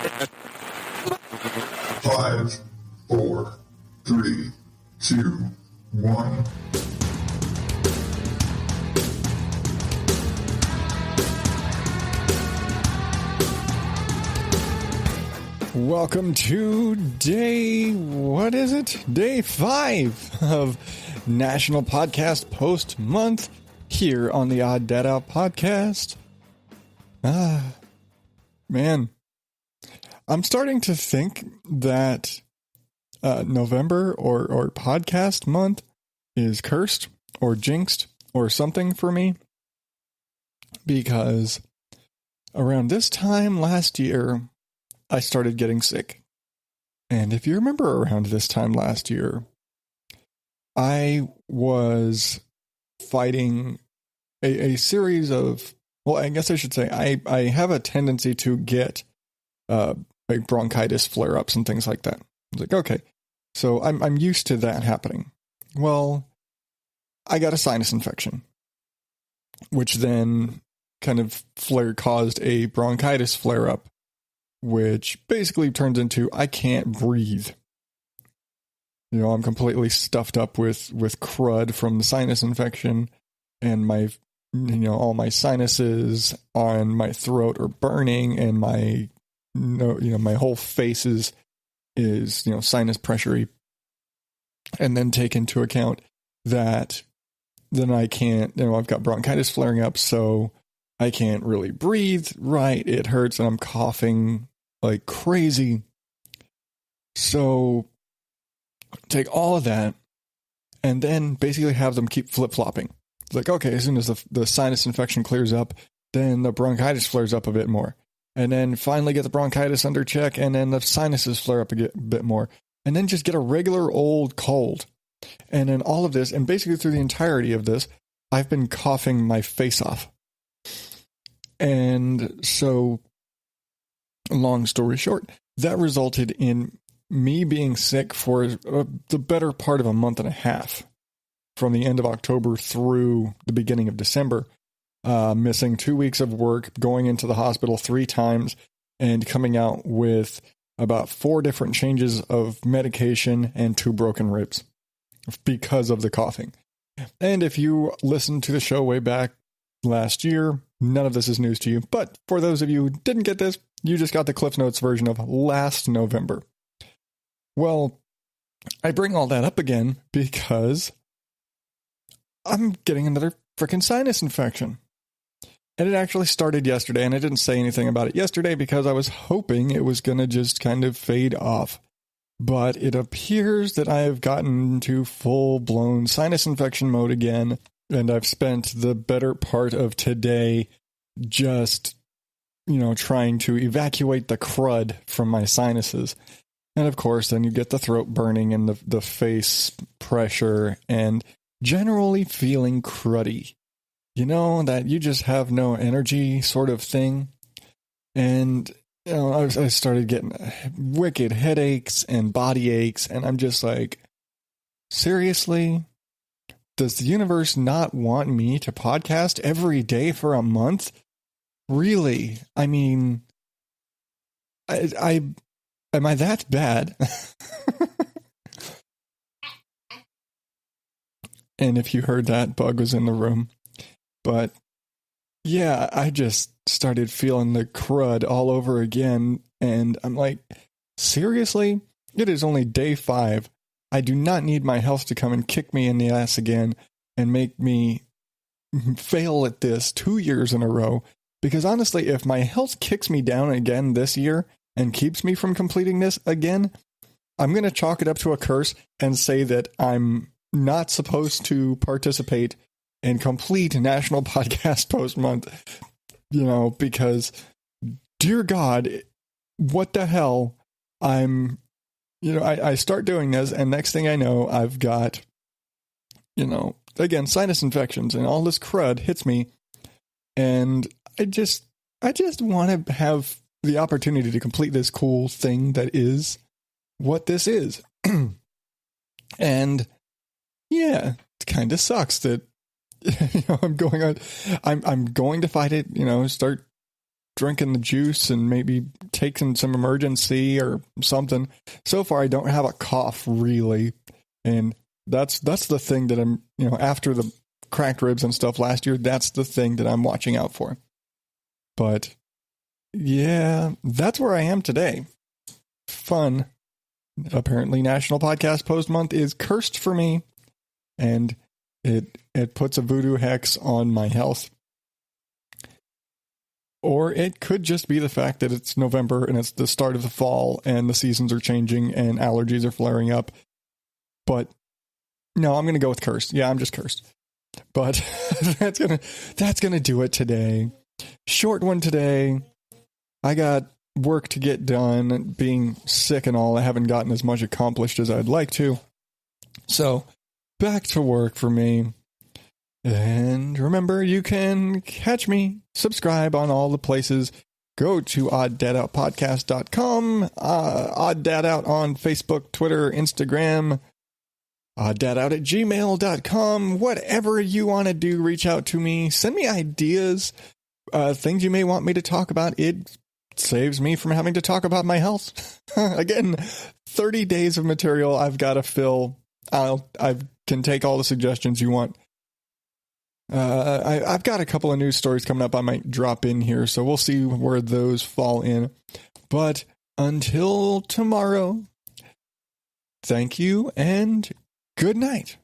5, 4, 3, 2, 1. Welcome to day 5 of National Podcast Post Month here on the Odd Dad Out Podcast. Man, I'm starting to think that November or podcast month is cursed or jinxed or something for me, because around this time last year, I started getting sick. And if you remember around this time last year, I was fighting a series of, well, I guess I should say, I have a tendency to get like bronchitis flare-ups and things like that. I was like, okay, so I'm used to that happening. Well, I got a sinus infection, which then kind of caused a bronchitis flare-up, which basically turns into I can't breathe. You know, I'm completely stuffed up with crud from the sinus infection, and my, all my sinuses on my throat are burning, and my, my whole face is sinus pressurey. And then take into account that then I can't, I've got bronchitis flaring up, so I can't really breathe right. It hurts, and I'm coughing like crazy. So take all of that and then basically have them keep flip-flopping. It's like, okay, as soon as the sinus infection clears up, then the bronchitis flares up a bit more. And then finally get the bronchitis under check, and then the sinuses flare up a bit more. And then just get a regular old cold. And then all of this, and basically through the entirety of this, I've been coughing my face off. And so, long story short, that resulted in me being sick for the better part of a month and a half, from the end of October through the beginning of December, missing 2 weeks of work, going into the hospital 3 times, and coming out with about 4 different changes of medication and 2 broken ribs because of the coughing. And if you listened to the show way back last year, none of this is news to you. But for those of you who didn't get this, you just got the Cliff Notes version of last November. Well, I bring all that up again because I'm getting another freaking sinus infection. And it actually started yesterday, and I didn't say anything about it yesterday because I was hoping it was going to just kind of fade off. But it appears that I have gotten into full-blown sinus infection mode again, and I've spent the better part of today just, trying to evacuate the crud from my sinuses. And of course, then you get the throat burning and the face pressure and generally feeling cruddy. That you just have no energy sort of thing. And, I started getting wicked headaches and body aches, and I'm just like, seriously? Does the universe not want me to podcast every day for a month? Really? I mean, am I that bad? And if you heard that, Bug was in the room. But yeah, I just started feeling the crud all over again. And I'm like, seriously? It is only day 5. I do not need my health to come and kick me in the ass again and make me fail at this 2 years in a row. Because honestly, if my health kicks me down again this year and keeps me from completing this again, I'm going to chalk it up to a curse and say that I'm not supposed to participate in complete National Podcast Post Month, because, dear God, what the hell? I start doing this, and next thing I know, I've got, again, sinus infections, and all this crud hits me, and I just want to have the opportunity to complete this cool thing that is what this is. And yeah, it kind of sucks that I'm going to fight it, start drinking the juice and maybe taking some emergency or something. So far, I don't have a cough really. And that's the thing that I'm, after the cracked ribs and stuff last year, that's the thing that I'm watching out for. But yeah, that's where I am today. Fun. Apparently National Podcast Post Month is cursed for me, and it puts a voodoo hex on my health. Or it could just be the fact that it's November and it's the start of the fall and the seasons are changing and allergies are flaring up. But no, I'm going to go with cursed. Yeah, I'm just cursed. But that's gonna do it today. Short one today. I got work to get done. Being sick and all, I haven't gotten as much accomplished as I'd like to. So, back to work for me. And remember, you can catch me, subscribe on all the places. Go to oddadoutpodcast.com, odddadout on Facebook, Twitter, Instagram, oddadout@gmail.com. Whatever you want to do, reach out to me. Send me ideas, things you may want me to talk about. It saves me from having to talk about my health. Again, 30 days of material I've got to fill. I can take all the suggestions you want. I've got a couple of news stories coming up I might drop in here, so we'll see where those fall in. But until tomorrow, thank you and good night.